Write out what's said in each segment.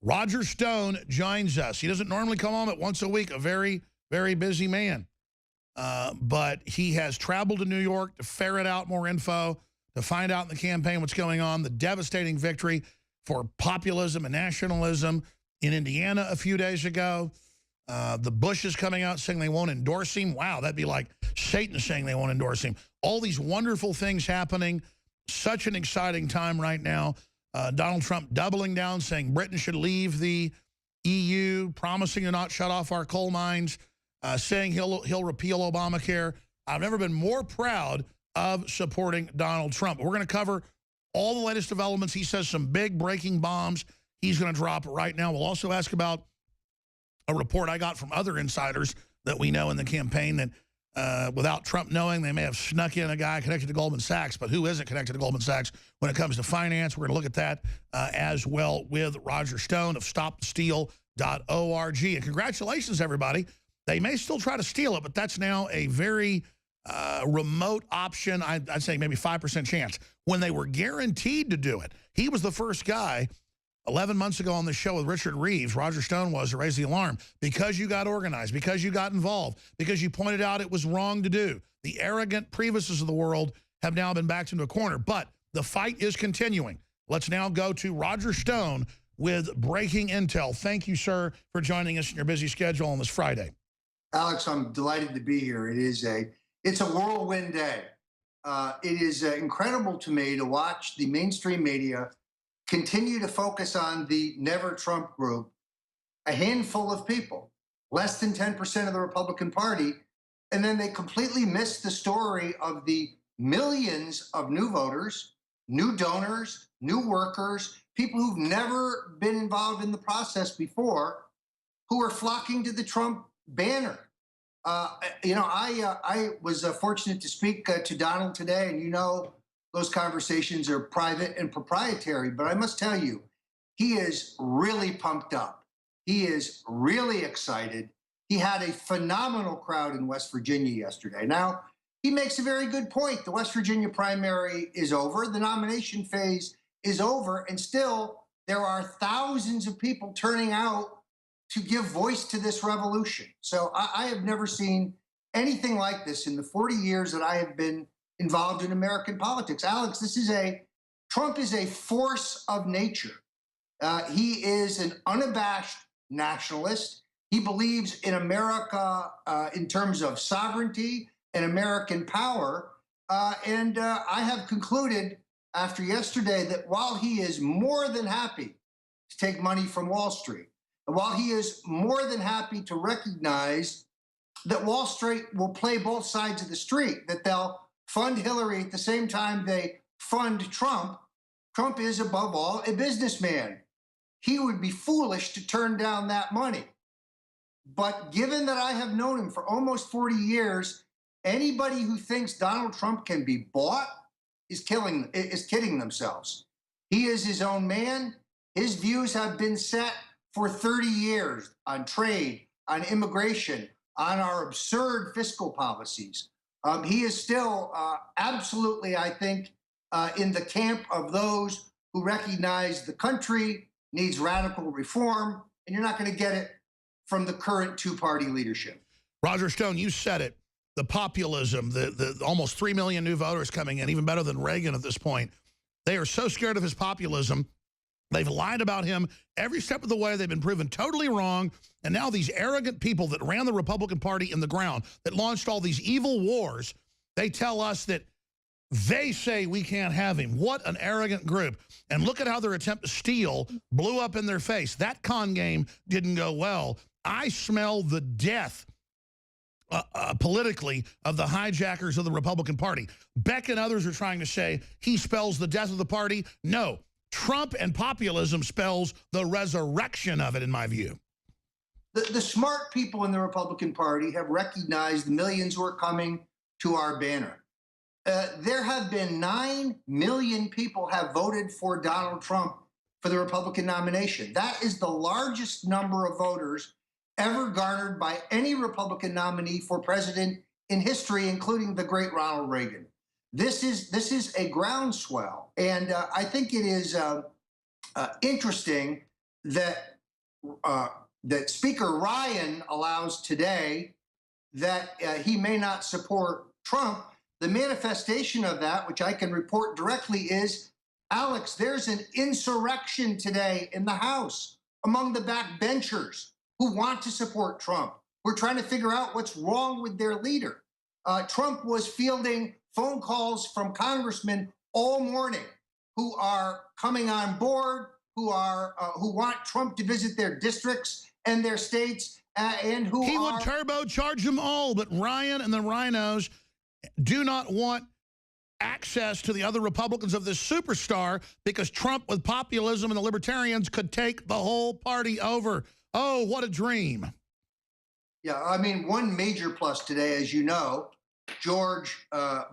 Roger Stone joins us. He doesn't normally come on but once a week, a very, very busy man. But he has traveled to New York to ferret out more info, to find out in the campaign what's going on, the devastating victory for populism and nationalism in Indiana a few days ago. The Bush is coming out saying they won't endorse him. Wow, that'd be like Satan saying they won't endorse him. All these wonderful things happening. Such an exciting time right now. Donald Trump doubling down, saying Britain should leave the EU, promising to not shut off our coal mines, saying he'll repeal Obamacare. I've never been more proud of supporting Donald Trump. We're going to cover all the latest developments. He says some big breaking bombs he's going to drop right now. We'll also ask about a report I got from other insiders that we know in the campaign that without Trump knowing, they may have snuck in a guy connected to Goldman Sachs, but who isn't connected to Goldman Sachs when it comes to finance? We're going to look at that as well with Roger Stone of StopTheSteal.org. And congratulations, everybody. They may still try to steal it, but that's now a very remote option. I'd say maybe 5% chance. When they were guaranteed to do it, he was the first guy 11 months ago on the show with Richard Reeves, Roger Stone was, to raise the alarm because you got organized, because you got involved, because you pointed out it was wrong to do. The arrogant Previses of the world have now been backed into a corner, but the fight is continuing. Let's now go to Roger Stone with breaking intel. Thank you, sir, for joining us in your busy schedule on this Friday. Alex, I'm delighted to be here. It's a whirlwind day. It is incredible to me to watch the mainstream media continue to focus on the Never Trump group, a handful of people, less than 10% of the Republican Party, and then they completely miss the story of the millions of new voters, new donors, new workers, people who've never been involved in the process before, who are flocking to the Trump banner. I was fortunate to speak to Donald today, and those conversations are private and proprietary, but I must tell you, he is really pumped up. He is really excited. He had a phenomenal crowd in West Virginia yesterday. Now, he makes a very good point. The West Virginia primary is over. The nomination phase is over, and still there are thousands of people turning out to give voice to this revolution. So I have never seen anything like this in the 40 years that I have been involved in American politics. Alex, Trump is a force of nature. He is an unabashed nationalist. He believes in America in terms of sovereignty and American power. And I have concluded after yesterday that while he is more than happy to take money from Wall Street, and while he is more than happy to recognize that Wall Street will play both sides of the street, that they'll fund Hillary at the same time they fund Trump, Trump is above all a businessman. He would be foolish to turn down that money. But given that I have known him for almost 40 years, anybody who thinks Donald Trump can be bought is kidding themselves. He is his own man. His views have been set for 30 years on trade, on immigration, on our absurd fiscal policies. He is still absolutely, I think, in the camp of those who recognize the country needs radical reform, and you're not going to get it from the current two-party leadership. Roger Stone, you said it. The populism, the almost 3 million new voters coming in, even better than Reagan at this point. They are so scared of his populism. They've lied about him every step of the way. They've been proven totally wrong. And now these arrogant people that ran the Republican Party in the ground, that launched all these evil wars, they tell us that they say we can't have him. What an arrogant group. And look at how their attempt to steal blew up in their face. That con game didn't go well. I smell the death politically of the hijackers of the Republican Party. Beck and others are trying to say he spells the death of the party. No. Trump and populism spells the resurrection of it, in my view. The smart people in the Republican Party have recognized the millions who are coming to our banner. There have been 9 million people have voted for Donald Trump for the Republican nomination. That is the largest number of voters ever garnered by any Republican nominee for president in history, including the great Ronald Reagan. This is a groundswell, and I think it is interesting that that Speaker Ryan allows today, that he may not support Trump, the manifestation of that, which I can report directly, is, Alex, there's an insurrection today in the House among the backbenchers who want to support Trump. We're trying to figure out what's wrong with their leader. Trump was fielding phone calls from congressmen all morning who are coming on board, who want Trump to visit their districts and their states, and who he would turbocharge them all, but Ryan and the rhinos do not want access to the other Republicans of this superstar because Trump with populism and the libertarians could take the whole party over. Oh, what a dream. Yeah, I mean, one major plus today, as you know, George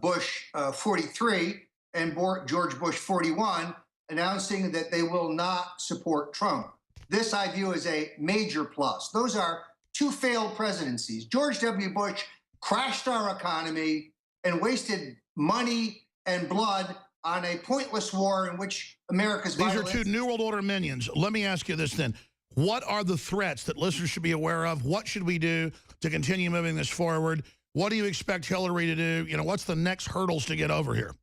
Bush 43 and George Bush 41 announcing that they will not support Trump. This I view as a major plus. Those are two failed presidencies. George W. Bush crashed our economy and wasted money and blood on a pointless war in which America's These are two New World Order minions. Let me ask you this then. What are the threats that listeners should be aware of? What should we do to continue moving this forward? What do you expect Hillary to do? You know, what's the next hurdles to get over here?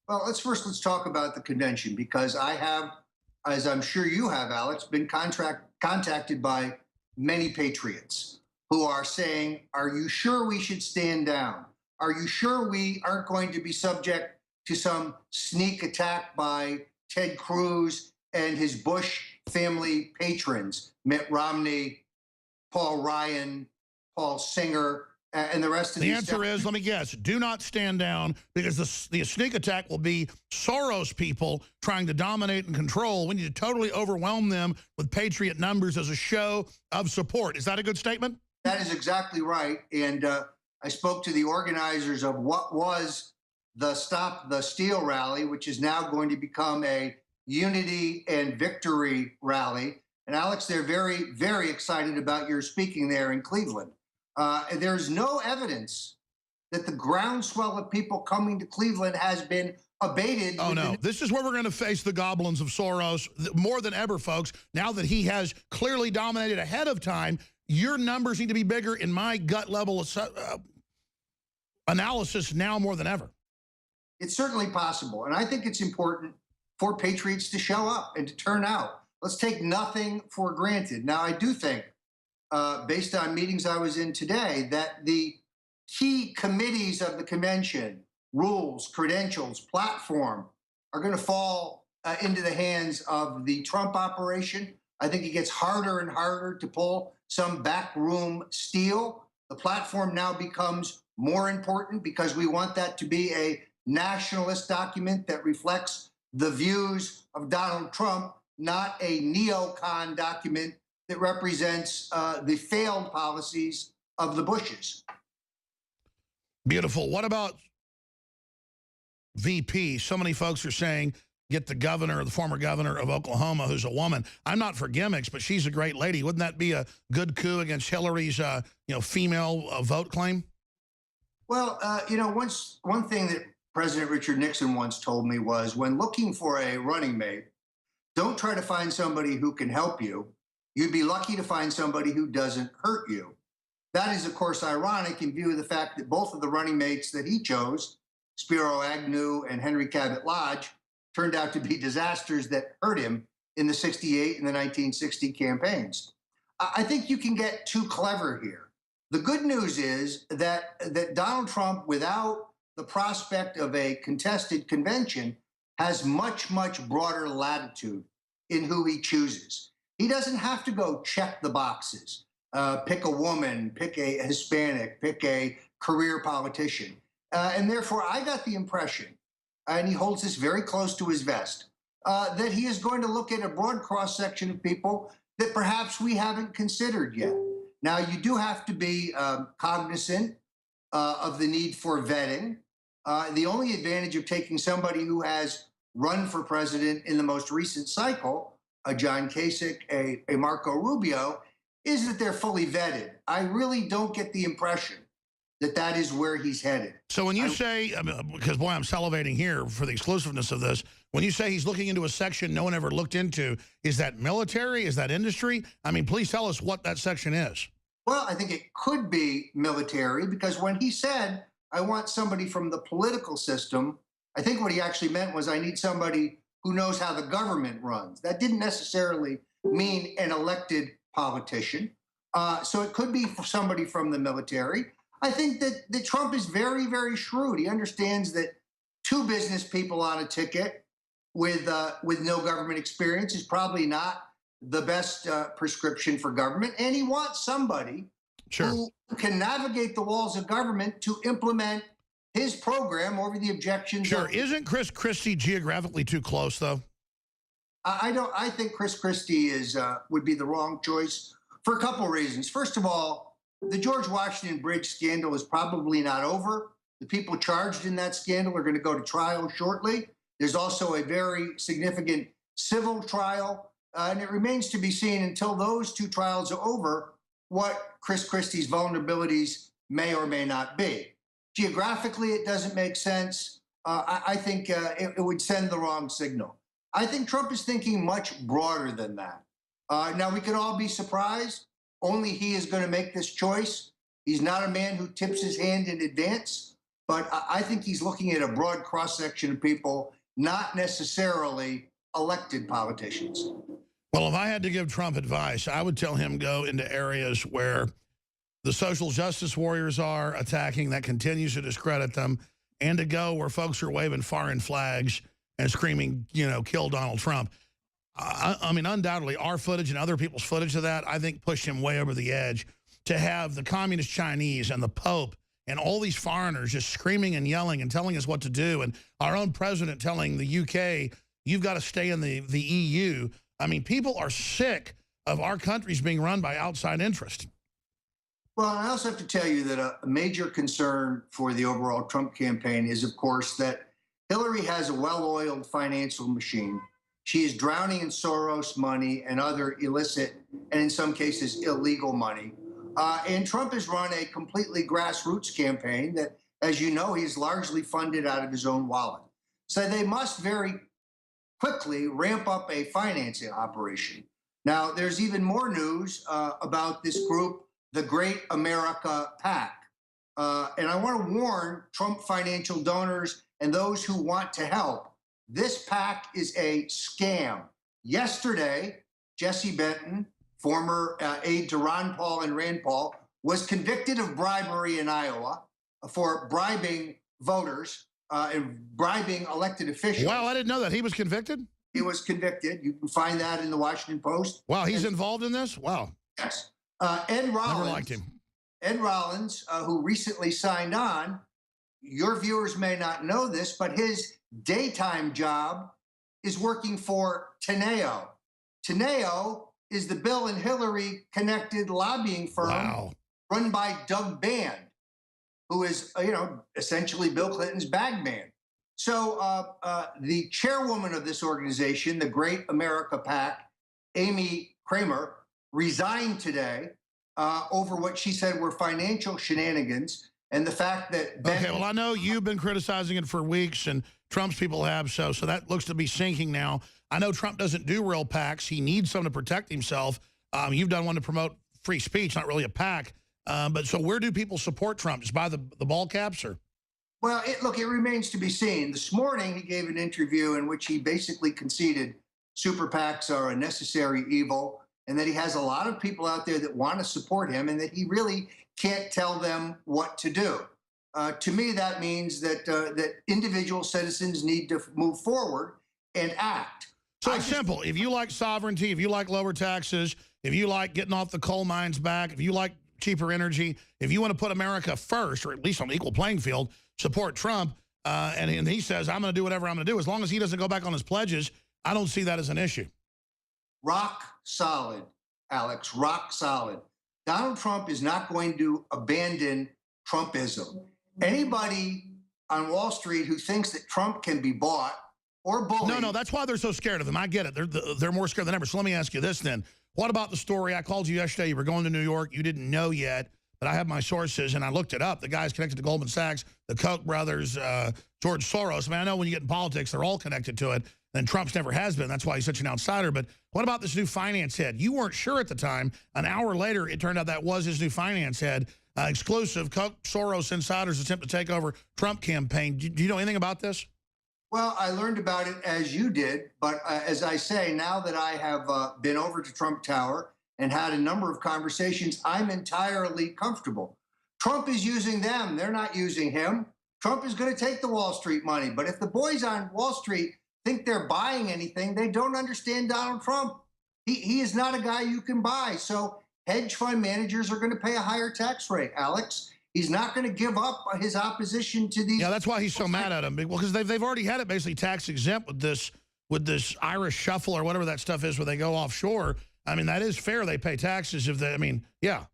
Well, let's talk about the convention, because I have, as I'm sure you have, Alex, been contacted by many patriots who are saying, are you sure we should stand down? Are you sure we aren't going to be subject to some sneak attack by Ted Cruz and his Bush family patrons, Mitt Romney, Paul Ryan, Paul Singer, and the rest of the answer is, let me guess, do not stand down, because the sneak attack will be Soros people trying to dominate and control. We need to totally overwhelm them with patriot numbers as a show of support. Is that a good statement? That is exactly right. And I spoke to the organizers of what was the Stop the Steal rally, which is now going to become a unity and victory rally. And Alex, they're very, very excited about your speaking there in Cleveland. There's no evidence that the groundswell of people coming to Cleveland has been abated. Oh, no. This is where we're going to face the goblins of Soros more than ever, folks. Now that he has clearly dominated ahead of time, your numbers need to be bigger in my gut level analysis now more than ever. It's certainly possible. And I think it's important for patriots to show up and to turn out. Let's take nothing for granted. Now, I do think, based on meetings I was in today, that the key committees of the convention, rules, credentials, platform, are going to fall into the hands of the Trump operation. I think it gets harder and harder to pull some backroom steal. The platform now becomes more important because we want that to be a nationalist document that reflects the views of Donald Trump, not a neocon document that represents the failed policies of the Bushes. Beautiful. What about VP? So many folks are saying get the governor, the former governor of Oklahoma, who's a woman. I'm not for gimmicks, but she's a great lady. Wouldn't that be a good coup against Hillary's female vote claim? Well, one thing that President Richard Nixon once told me was, when looking for a running mate, don't try to find somebody who can help you. You'd be lucky to find somebody who doesn't hurt you. That is, of course, ironic in view of the fact that both of the running mates that he chose, Spiro Agnew and Henry Cabot Lodge, turned out to be disasters that hurt him in the 68 and the 1960 campaigns. I think you can get too clever here. The good news is that Donald Trump, without the prospect of a contested convention, has much, much broader latitude in who he chooses. He doesn't have to go check the boxes, pick a woman, pick a Hispanic, pick a career politician. And therefore, I got the impression, and he holds this very close to his vest, that he is going to look at a broad cross-section of people that perhaps we haven't considered yet. Now, you do have to be cognizant of the need for vetting. The only advantage of taking somebody who has run for president in the most recent cycle, a John Kasich, a Marco Rubio, is that they're fully vetted. I really don't get the impression that that is where he's headed. So when you say, because boy, I'm salivating here for the exclusiveness of this, When you say he's looking into a section no one ever looked into, is that military? Is that industry? I mean, please tell us what that section is. Well, I think it could be military because when he said, I want somebody from the political system, I think what he actually meant was I need somebody who knows how the government runs. That didn't necessarily mean an elected politician. So it could be for somebody from the military. I think that Trump is very, very shrewd. He understands that two business people on a ticket with no government experience is probably not the best prescription for government. And he wants somebody who can navigate the walls of government to implement his program over the objections. Sure. Isn't Chris Christie geographically too close, though? I don't. I think Chris Christie would be the wrong choice for a couple of reasons. First of all, the George Washington Bridge scandal is probably not over. The people charged in that scandal are going to go to trial shortly. There's also a very significant civil trial, and it remains to be seen until those two trials are over what Chris Christie's vulnerabilities may or may not be. Geographically, it doesn't make sense. I think it would send the wrong signal. I think Trump is thinking much broader than that. Now, we could all be surprised. Only he is going to make this choice. He's not a man who tips his hand in advance, but I think he's looking at a broad cross-section of people, not necessarily elected politicians. Well, if I had to give Trump advice, I would tell him go into areas where the social justice warriors are attacking, that continues to discredit them, and to go where folks are waving foreign flags and screaming, you know, kill Donald Trump. I mean, undoubtedly, our footage and other people's footage of that, I think, pushed him way over the edge. To have the communist Chinese and the Pope and all these foreigners just screaming and yelling and telling us what to do, and our own president telling the UK, you've got to stay in the EU. I mean, people are sick of our countries being run by outside interest. Well, I also have to tell you that a major concern for the overall Trump campaign is, of course, that Hillary has a well-oiled financial machine. She is drowning in Soros money and other illicit, and in some cases, illegal money. And Trump has run a completely grassroots campaign that, as you know, he's largely funded out of his own wallet. So they must very quickly ramp up a financing operation. Now, there's even more news about this group, the Great America PAC. And I want to warn Trump financial donors and those who want to help. This PAC is a scam. Yesterday, Jesse Benton, former aide to Ron Paul and Rand Paul, was convicted of bribery in Iowa for bribing voters and bribing elected officials. Wow, I didn't know that. He was convicted? He was convicted. You can find that in the Washington Post. Wow, he's involved in this? Wow. Yes. Ed Rollins. Never liked him. Ed Rollins, who recently signed on, your viewers may not know this, but his daytime job is working for Teneo. Teneo is the Bill and Hillary connected lobbying firm run by Doug Band, who is, essentially Bill Clinton's bag man. So the chairwoman of this organization, the Great America PAC, Amy Kramer, resigned today over what she said were financial shenanigans and the fact that okay, well, I know you've been criticizing it for weeks, and Trump's people have, so that looks to be sinking now. I know Trump doesn't do real PACs. He needs some to protect himself. You've done one to promote free speech, not really a PAC. But so where do people support Trump? Just buy the ball caps, or? Well, look, it remains to be seen. This morning, he gave an interview in which he basically conceded super PACs are a necessary evil, and that he has a lot of people out there that want to support him, and that he really can't tell them what to do. To me, that means that individual citizens need to move forward and act. So it's simple. If you like sovereignty, if you like lower taxes, if you like getting off the coal mines back, if you like cheaper energy, if you want to put America first, or at least on an equal playing field, support Trump. And he says, I'm going to do whatever I'm going to do. As long as he doesn't go back on his pledges, I don't see that as an issue. Rock solid, Alex, rock solid. Donald Trump is not going to abandon Trumpism. Anybody on Wall Street who thinks that Trump can be bought or bullied. No, that's why they're so scared of him. I get it. They're more scared than ever. So let me ask you this then. What about the story? I called you yesterday. You were going to New York. You didn't know yet, but I have my sources, and I looked it up. The guy's connected to Goldman Sachs, the Koch brothers, George Soros. I mean, I know when you get in politics, they're all connected to it. than Trump's never has been. That's why he's such an outsider. But what about this new finance head? You weren't sure at the time. An hour later, it turned out that was his new finance head. Exclusive Soros insiders attempt to take over Trump campaign. Do you know anything about this? Well, I learned about it as you did. But as I say, now that I have been over to Trump Tower and had a number of conversations, I'm entirely comfortable. Trump is using them. They're not using him. Trump is going to take the Wall Street money. But if the boys on Wall Street think they're buying anything, they don't understand Donald Trump. He is not a guy you can buy. So hedge fund managers are going to pay a higher tax rate, Alex. He's not going to give up his opposition to these. Yeah, that's why he's so mad at him. Well, because they've already had it basically tax exempt with this Irish shuffle or whatever that stuff is where they go offshore. I mean, that is fair. They pay taxes if they, I mean, yeah.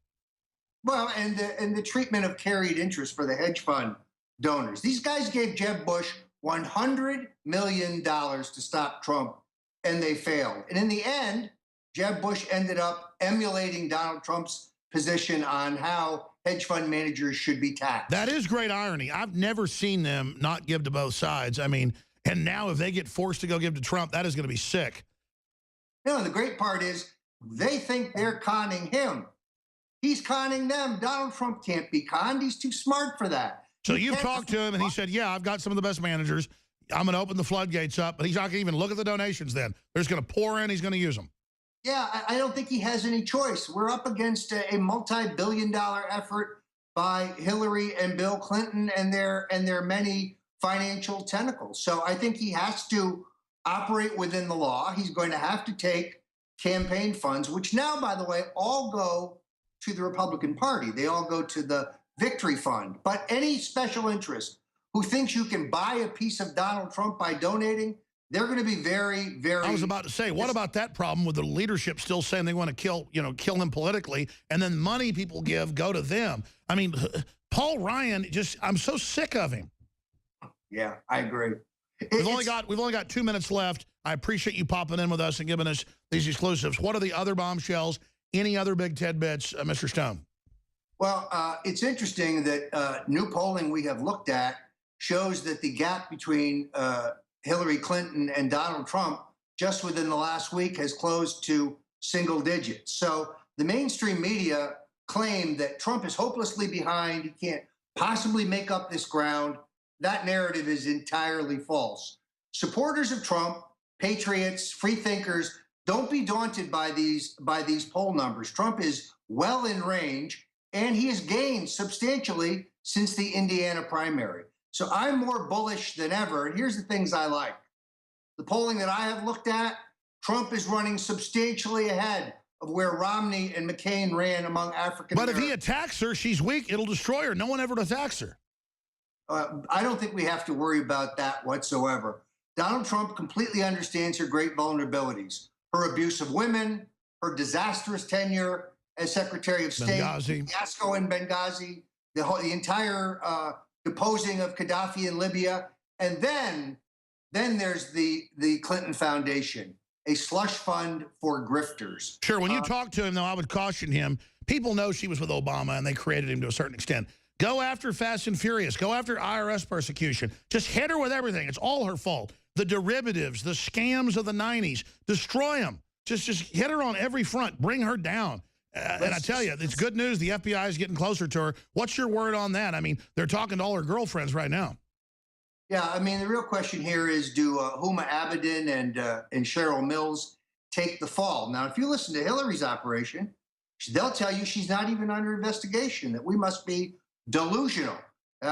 Well, and the treatment of carried interest for the hedge fund donors. These guys gave Jeb Bush $100 million to stop Trump, and they failed. And in the end, Jeb Bush ended up emulating Donald Trump's position on how hedge fund managers should be taxed. That is great irony. I've never seen them not give to both sides. I mean, and now if they get forced to go give to Trump, that is going to be sick. No, the great part is they think they're conning him. He's conning them. Donald Trump can't be conned. He's too smart for that. So you've talked to him, and he said, yeah, I've got some of the best managers. I'm going to open the floodgates up. But he's not going to even look at the donations then. They're just going to pour in. He's going to use them. Yeah, I don't think he has any choice. We're up against a multi-billion-dollar effort by Hillary and Bill Clinton and their many financial tentacles. So I think he has to operate within the law. He's going to have to take campaign funds, which now, by the way, all go to the Republican Party. They all go to the Victory Fund. But any special interest who thinks you can buy a piece of Donald Trump by donating, they're going to be very, very... I was about to say, what about that problem with the leadership still saying they want to kill him politically, and then money people give go to them? I mean, Paul Ryan, I'm so sick of him. Yeah, I agree. We've only got 2 minutes left. I appreciate you popping in with us and giving us these exclusives. What are the other bombshells? Any other big tidbits, Mr. Stone? Well, it's interesting that new polling we have looked at shows that the gap between Hillary Clinton and Donald Trump just within the last week has closed to single digits. So the mainstream media claim that Trump is hopelessly behind. He can't possibly make up this ground. That narrative is entirely false. Supporters of Trump, patriots, free thinkers, don't be daunted by these poll numbers. Trump is well in range, and he has gained substantially since the Indiana primary. So I'm more bullish than ever. And here's the things I like. The polling that I have looked at, Trump is running substantially ahead of where Romney and McCain ran among African Americans. But if he attacks her, she's weak. It'll destroy her. No one ever attacks her. I don't think we have to worry about that whatsoever. Donald Trump completely understands her great vulnerabilities. Her abuse of women, her disastrous tenure as Secretary of State, Benghazi. fiasco in Benghazi, the entire deposing of Gaddafi in Libya. And then there's the Clinton Foundation, a slush fund for grifters. Sure, when you talk to him, though, I would caution him. People know she was with Obama, and they created him to a certain extent. Go after Fast and Furious. Go after IRS persecution. Just hit her with everything. It's all her fault. The derivatives, the scams of the 90s, destroy them. Just hit her on every front. Bring her down. And I tell you, it's good news. The FBI is getting closer to her. What's your word on that? I mean, they're talking to all her girlfriends right now. Yeah, I mean, the real question here is, do Huma Abedin and Cheryl Mills take the fall? Now, if you listen to Hillary's operation, they'll tell you she's not even under investigation, that we must be delusional.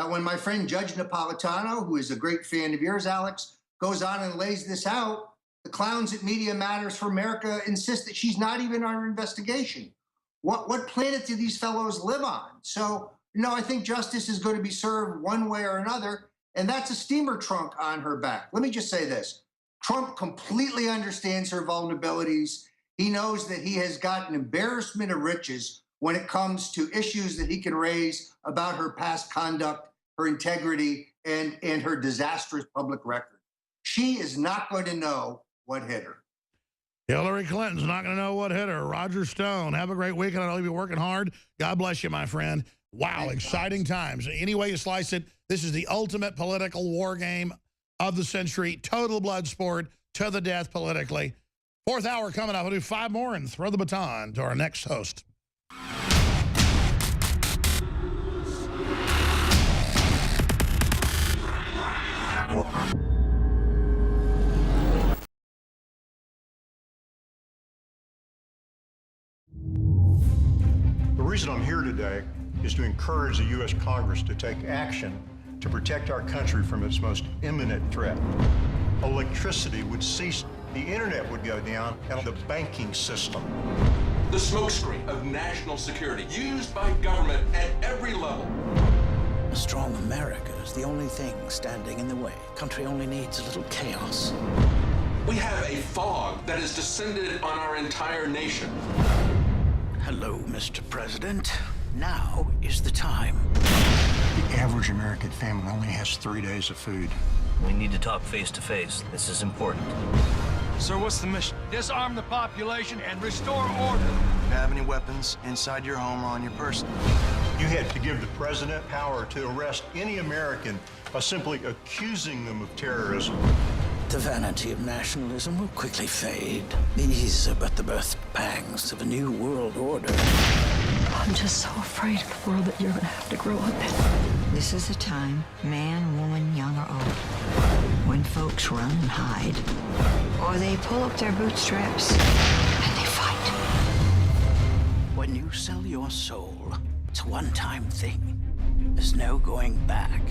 When my friend Judge Napolitano, who is a great fan of yours, Alex, goes on and lays this out, the clowns at Media Matters for America insist that she's not even under investigation. What planet do these fellows live on? So, I think justice is going to be served one way or another, and that's a steamer trunk on her back. Let me just say this. Trump completely understands her vulnerabilities. He knows that he has got an embarrassment of riches when it comes to issues that he can raise about her past conduct, her integrity, and her disastrous public record. She is not going to know what hit her. Hillary Clinton's not going to know what hit her. Roger Stone, have a great weekend. I know you'll be working hard. God bless you, my friend. Wow, exciting times. Any way you slice it, this is the ultimate political war game of the century. Total blood sport, to the death politically. Fourth hour coming up. We'll do 5 more and throw the baton to our next host. The reason I'm here today is to encourage the U.S. Congress to take action to protect our country from its most imminent threat. Electricity would cease, the internet would go down, and the banking system. The smokescreen of national security used by government at every level. A strong America is the only thing standing in the way. Country only needs a little chaos. We have a fog that has descended on our entire nation. Hello, Mr. President. Now is the time. The average American family only has 3 days of food. We need to talk face to face. This is important. Sir, what's the mission? Disarm the population and restore order. Do you have any weapons inside your home or on your person? You had to give the president power to arrest any American by simply accusing them of terrorism. The vanity of nationalism will quickly fade. These are but the birth pangs of a new world order. I'm just so afraid of the world that you're gonna have to grow up in. This is a time, man, woman, young or old, when folks run and hide, or they pull up their bootstraps and they fight. When you sell your soul, it's a one-time thing. There's no going back.